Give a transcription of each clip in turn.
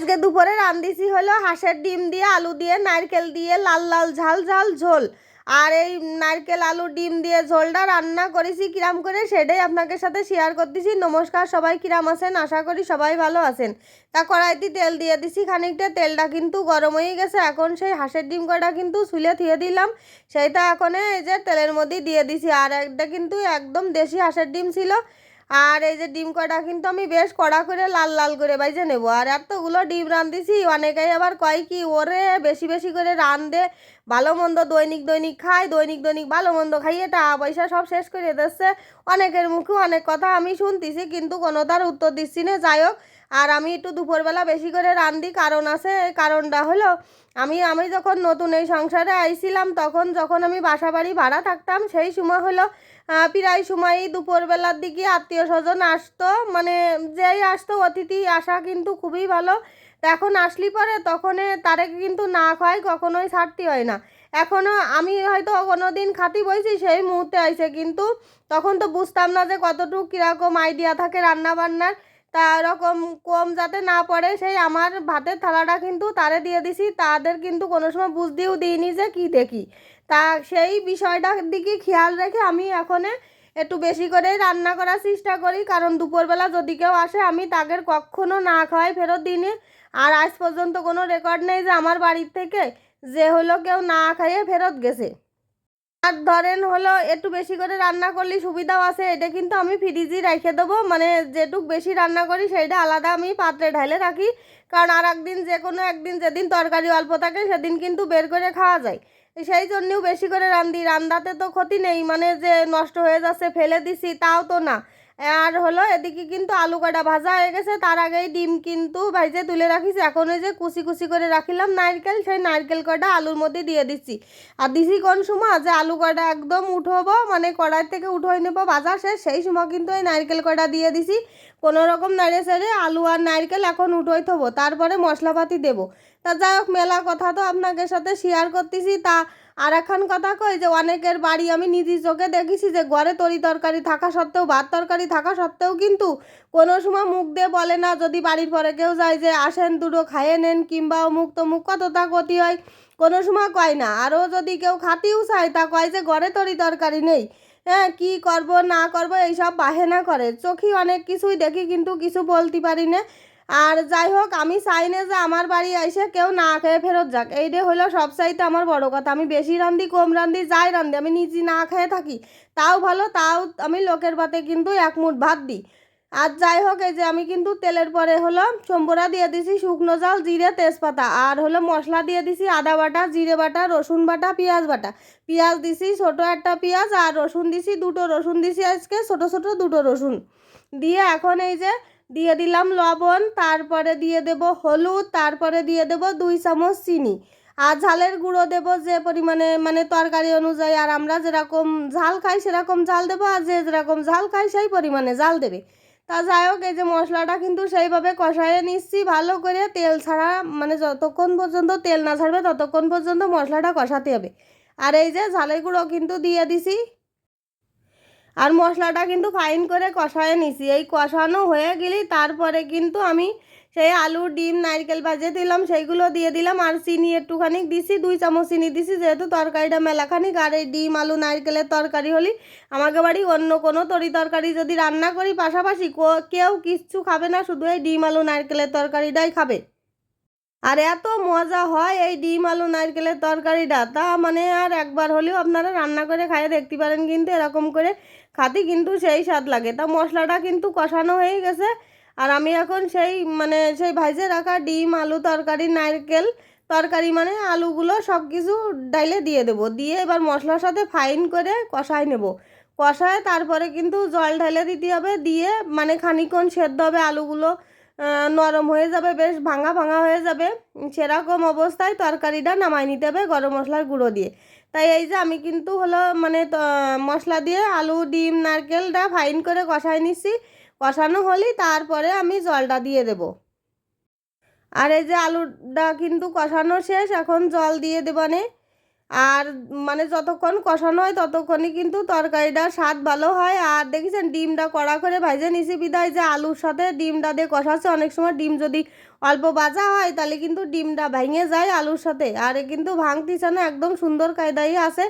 আজকে দুপুরে রান্ধিছি হলো হাঁসের ডিম দিয়ে আলু দিয়ে নারকেল দিয়ে লাল লাল ঝাল ঝাল ঝোল। আর এই নারকেল আলু ডিম দিয়ে ঝোলটা রান্না করেছি কিরাম করে সেটাই আপনাদের সাথে শেয়ার করতেছি। নমস্কার, সবাই কিরাম আছেন? আশা করি সবাই ভালো আছেন। তা কড়াইতে তেল দিয়ে দিছি খানিকটা, তেলটা কিন্তু গরম হয়ে গেছে। এখন সেই হাঁসের ডিম কটা কিন্তু ছুলে থুয়ে দিলাম, সেইটা এখন এই যে তেলের মধ্যে দিয়ে দিছি। আর একটা কিন্তু একদম দেশি হাঁসের ডিম ছিল। আর এই যে ডিম কটা কিন্তু আমি বেশ কড়া করে লাল লাল করে বাইজে নেব। আর এতগুলো ডিম রাঁধতেছি, অনেকেই আবার কয় কি ওরে বেশি বেশি করে রাঁধে, ভালো মন্দ দৈনিক দৈনিক খায়, দৈনিক দৈনিক ভালো মন্দ খাইয়ে টাকা পয়সা সব শেষ করে দিচ্ছে। অনেকের মুখে অনেক কথা আমি শুনতেছি, কিন্তু কোনো তার উত্তর দিচ্ছি না। যাই হোক, আর আমি একটু দুপুরবেলা বেশি করে রাঁধি, কারণ আছে। এই কারণটা হলো আমি আমি যখন নতুন এই সংসারে আইছিলাম, তখন যখন আমি বাসা বাড়ি ভাড়া থাকতাম, সেই সময় হলো প্রায় সময়ই দুপুরবেলার দিকে আত্মীয় স্বজন আসতো, মানে যেই আসতো অতিথি আসা কিন্তু খুবই ভালো। এখন আসলি পরে তখন তারে কিন্তু না খায় কখনোই ছাড়তে হয় না। এখনও আমি হয়তো কোনো দিন খাতি বইছি সেই মুহূর্তে আইছে, কিন্তু তখন তো বুঝতাম না যে কতটুকু কীরকম আইডিয়া থাকে রান্না বান্নার। তা এরকম কম যাতে না পড়ে সেই আমার ভাতের থালাটা কিন্তু তারে দিয়ে দিছি। তাদের কিন্তু কোনো সময় বুঝতেও দিইনি যে কী দেখি। তা সেই বিষয়টার দিকে খেয়াল রেখে আমি এখন একটু বেশি করেই রান্না করার চেষ্টা করি, কারণ দুপুরবেলা যদি কেউ আসে আমি তাদের কখনো না খাওয়াই ফেরত দিনে। আর আজ পর্যন্ত কোনো রেকর্ড নেই যে আমার বাড়ির থেকে যে হলো কেউ না খাইয়ে ফেরত গেছে। আর ধরেন হলো একটু বেশি করে রান্না করলে সুবিধাও আছে, এটা কিন্তু আমি ফ্রিজে রেখে দেবো, মানে যেটুক বেশি রান্না করি সেইটা আলাদা আমি পাত্রে ঢালে রাখি। কারণ আর একদিন যে কোনো একদিন যেদিন তরকারি অল্প থাকে সেদিন কিন্তু বের করে খাওয়া যায়। সেই জন্যেও বেশি করে রান্ধি। রান্নাতে তো ক্ষতি নেই, মানে যে নষ্ট হয়ে যাচ্ছে ফেলে দিছি তাও তো না। আর হলো এদিকে কিন্তু আলু কটা ভাজা হয়ে গেছে, তার আগেই ডিম কিন্তু ভাইজে তুলে রাখিছি। এখন ওই যে কুচি কুচি করে রাখিলাম নারকেল, সেই নারকেল কটা আলুর মধ্যে দিয়ে দিচ্ছি। আর দিছি কোন সময় যে আলু কটা একদম উঠবো, মানে কড়াই থেকে উঠোই নেবো ভাজা শেষ, সেই সময় কিন্তু এই নারকেল কটা দিয়ে দিছি। কোনো রকম নাড়ে সেড়ে আলু আর নারকেল এখন উঠোই থবো, তারপরে মশলাপাতি দেবো। তা যাই হোক, মেলা কথা তো আপনাদের সাথে শেয়ার করতেছি। তা আর এখন কথা কই যে অনেকের বাড়ি আমি নিজে চোখে দেখেছি যে ঘরে তরি তরকারি থাকা সত্ত্বেও, ভাত তরকারি থাকা সত্ত্বেও কিন্তু কোনো সময় মুখ দিয়ে বলে না, যদি বাড়ির পরে কেউ যায় যে আসেন দুটো খাইয়ে নেন কিংবা অমুক তমুক কতটা ক্ষতি হয়, কোনো সময় কয় না। আরও যদি কেউ খাতেও চায় তা কয় যে ঘরে তরি তরকারি নেই, হ্যাঁ কী করব না করব এইসব বাহানা করে। চোখে অনেক কিছুই দেখি কিন্তু কিছু বলতে পারি না। আর যাই হোক, আমি চাই না যে আমার বাড়ি এসে কেউ না খেয়ে ফেরত যাক, এইটা হলো সবচাইতে আমার বড় কথা। আমি বেশি রান্ধি কম রান্ধি যাই রান্ধি, আমি নিজে না খেয়ে থাকি তাও ভালো, তাও আমি লোকের ভাতে কিন্তু এক মুঠ ভাত দিই। আর যাই হোক, এই যে আমি কিন্তু তেলের পরে হলো সম্বরা দিয়ে দিছি, শুকনো জাল, জিরে, তেজপাতা, আর হলো মশলা দিয়ে দিছি আদা বাটা, জিরে বাটা, রসুন বাটা, পেঁয়াজ বাটা। পেঁয়াজ দিছি ছোটো একটা পেঁয়াজ, আর রসুন দিছি দুটো রসুন দিছি, আজকে ছোটো ছোটো দুটো রসুন দিয়ে এখন এই যে দিয়ে দিলাম লবণ, তারপরে দিয়ে দেব হলুদ, তারপরে দিয়ে দেব 2 চামচ চিনি। আর ঝালের গুঁড়ো দেব যে পরিমাণে, মানে তরকারি অনুযায়ী। আর আমরা যেরকম ঝাল খাই সেরকম ঝাল দেবো, আর যে যেরকম ঝাল খাই সেই পরিমাণে ঝাল দেবে। তা যাই হোক, এই যে মশলাটা কিন্তু সেইভাবে কষাইয়ে নিচ্ছি ভালো করে, তেল ছাড়া, মানে যতক্ষণ পর্যন্ত তেল না ছাড়বে ততক্ষণ পর্যন্ত মশলাটা কষাতে হবে। আর এই যে ঝালের গুঁড়ো কিন্তু দিয়ে দিছি, আর মশলাটা কিন্তু ফাইন করে কষায় নিছি। এই কষানো হয়ে গেলেই তারপরে কিন্তু আমি সেই আলু ডিম নারকেল ভাজে দিলাম সেইগুলো দিয়ে দিলাম। আর চিনি একটুখানি দিছি, 2 চামচ চিনি দিছি, যেহেতু তরকারিটা মেলাখানিক। আর এই ডিম আলু নারকেলের তরকারি হলে আমাকে বাড়ি অন্য কোনো তরি তরকারি যদি রান্না করি পাশাপাশি কেউ কিচ্ছু খাবে না, শুধু এই ডিম আলু নারকেলের তরকারিটাই খাবে। আর এত মজা হয় এই ডিম আলু নারকেলের তরকারিটা, তা মানে আর একবার হলেও আপনারা রান্না করে খাইয়ে দেখতে পারেন, কিন্তু এরকম করে খাতে কিন্তু সেই স্বাদ লাগে। তা মশলাটা কিন্তু কষানো হয়ে গেছে। আর আমি এখন সেই, মানে সেই ভাজে রাখা ডিম আলু তরকারি নারকেল তরকারি, মানে আলুগুলো সব কিছু ডাইলে দিয়ে দেবো, দিয়ে এবার মশলার সাথে ফাইন করে কষাই নেব। কষায় তারপরে কিন্তু জল ঢেলে দিতে হবে, দিয়ে মানে খানিকক্ষণ সেদ্ধ হবে, আলুগুলো নরম হয়ে যাবে, বেশ ভাঙা ভাঙা হয়ে যাবে। সেরকম অবস্থায় তরকারিটা নামাই নিতে হবে গরম মশলার গুঁড়ো দিয়ে। তাই এই যে আমি কিন্তু হলো মানে মশলা দিয়ে আলু ডিম নারকেলটা ফাইন করে কষাই নিচ্ছি। কষানো হলেই তারপরে আমি জলটা দিয়ে দেব। আর এই যে আলুটা কিন্তু কষানো শেষ, এখন জল দিয়ে দেবানে। আর মানে যতক্ষণ কষানো হয় ততক্ষণই কিন্তু তরকারিটার স্বাদ ভালো হয়। আর দেখেছেন ডিমটা কড়া করে ভাজে নিছি বিদায় যে আলুর সাথে ডিমটা দিয়ে কষাচ্ছে। অনেক সময় ডিম যদি অল্প ভাজা হয় তাহলে কিন্তু ডিমটা ভেঙে যায় আলুর সাথে, আর এ কিন্তু ভাঙতিছে না, একদম সুন্দর কায়দাই আছে।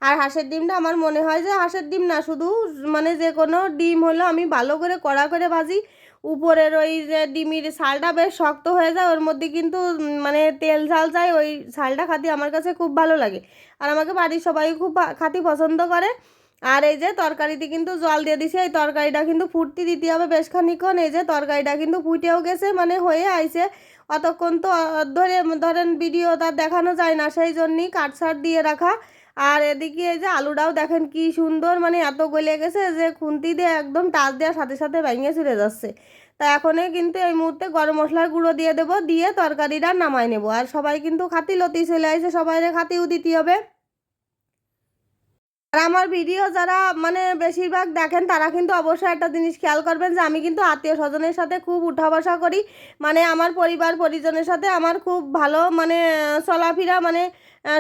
আর হাঁসের ডিমটা আমার মনে হয় যে হাঁসের ডিম না, শুধু মানে যে কোনো ডিম হলো আমি ভালো করে কড়া করে ভাজি, উপরের ওই যে ডিমের ছালটা বেশ শক্ত হয়ে যায়, ওর মধ্যে কিন্তু মানে তেল ঝাল যায়, ওই ছালটা খাতে আমার কাছে খুব ভালো লাগে। আর আমাকে বাড়ির সবাই খুব খাতি পছন্দ করে। আর এই যে তরকারিতে কিন্তু জল দিয়ে দিছে, এই তরকারিটা কিন্তু ফুটতে দিতে হবে বেশ খানিক্ষণ। এই যে তরকারিটা কিন্তু ফুটেও গেছে, মানে হয়ে আইছে। অতক্ষণ তো ধরে ধরেন ভিডিওটা দেখানো যায় না, সেই জন্যই কাটছাট দিয়ে রাখা। আর এদিকে এই যে আলুটাও দেখেন কি সুন্দর, মানে এত গলে গেছে যে খুন্তি দিয়ে একদম টাচ দেওয়ার সাথে সাথে ভেঙে চলে যাচ্ছে। তা এখনই কিন্তু এই মুহূর্তে গরম মশলার গুঁড়ো দিয়ে দেবো, দিয়ে তরকারিটা নামাই নেবো। আর সবাই কিন্তু খাতি লতি চলে আসছে, সবাইরে খাতিও দিতে হবে। আর আমার ভিডিও যারা মানে বেশিরভাগ দেখেন তারা কিন্তু অবশ্যই একটা জিনিস খেয়াল করবেন যে আমি কিন্তু আত্মীয় স্বজনের সাথে খুব উঠা বসা করি। মানে আমার পরিবার পরিজনের সাথে আমার খুব ভালো মানে চলাফেরা, মানে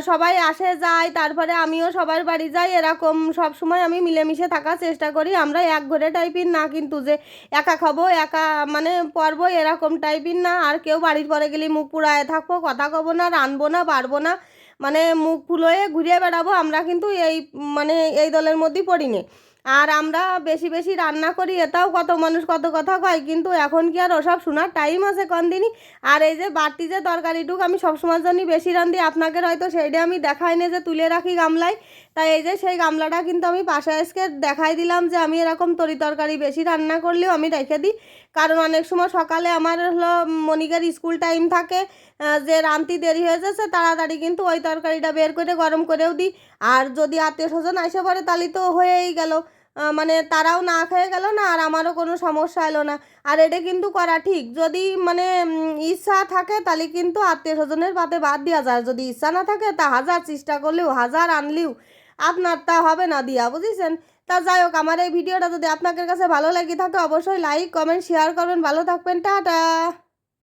সবাই আসে যায়, তারপরে আমিও সবার বাড়ি যাই, এরকম সব সময় আমি মিলেমিশে থাকার চেষ্টা করি। আমরা এক ঘরে টাইপের না, কিন্তু যে একা খাবো একা মানে পরবো এরকম টাইপের না। আর কেউ বাড়ির পরে গেলে মুখ পুড়ায় থাকবো, কথা কব না, রানবো না, পারবো না, মানে মুখ ফুলোয় ঘুরিয়ে বেড়াবো, আমরা কিন্তু এই মানে এই দলের মধ্যেই পড়ি নে। আর আমরা বেশি বেশি রান্না করি, এটাও কত মানুষ কত কথা কয়, কিন্তু এখন কি আর ওসব শোনার টাইম আছে কোন দিনই। আর এই যে বাড়তি যে তরকারিটুক আমি সবসময়ের জন্যই বেশি রান্ধি, আপনাকে হয়তো সেইটা আমি দেখাই না যে তুলে রাখি গামলায়। তাই এই যে সেই গামলাটা কিন্তু আমি পাশে আজকে দেখাই দিলাম যে আমি এরকম তরি তরকারি বেশি রান্না করলেও আমি রেখে দিই। কারণ অনেক সময় সকালে আমার হলো মনিকার স্কুল টাইম থাকে, যে রান্তি দেরি হয়ে যাচ্ছে, তাড়াতাড়ি কিন্তু ওই তরকারিটা বের করে গরম করেও দিই। আর যদি আত্মীয় স্বজন আসে পড়ে তাহলে তো হয়েই গেল, মানে তারাও না খেয়ে গেল না, আর আমারও কোনো সমস্যা এলো না। আর এটা কিন্তু করা ঠিক, যদি মানে ইচ্ছা থাকে তাহলে কিন্তু আত্মীয় স্বজনের পাতে বাদ দেওয়া যায়। যদি ইচ্ছা না থাকে তা হাজার চেষ্টা করলেও হাজার আনলেও আপনার তা হবে না দিয়া, বুঝেছেন। তা যাই হোক, আমার এই ভিডিওটা যদি আপনাদের কাছে ভালো লেগে থাকে অবশ্যই লাইক কমেন্ট শেয়ার করবেন। ভালো থাকবেন, টাটা।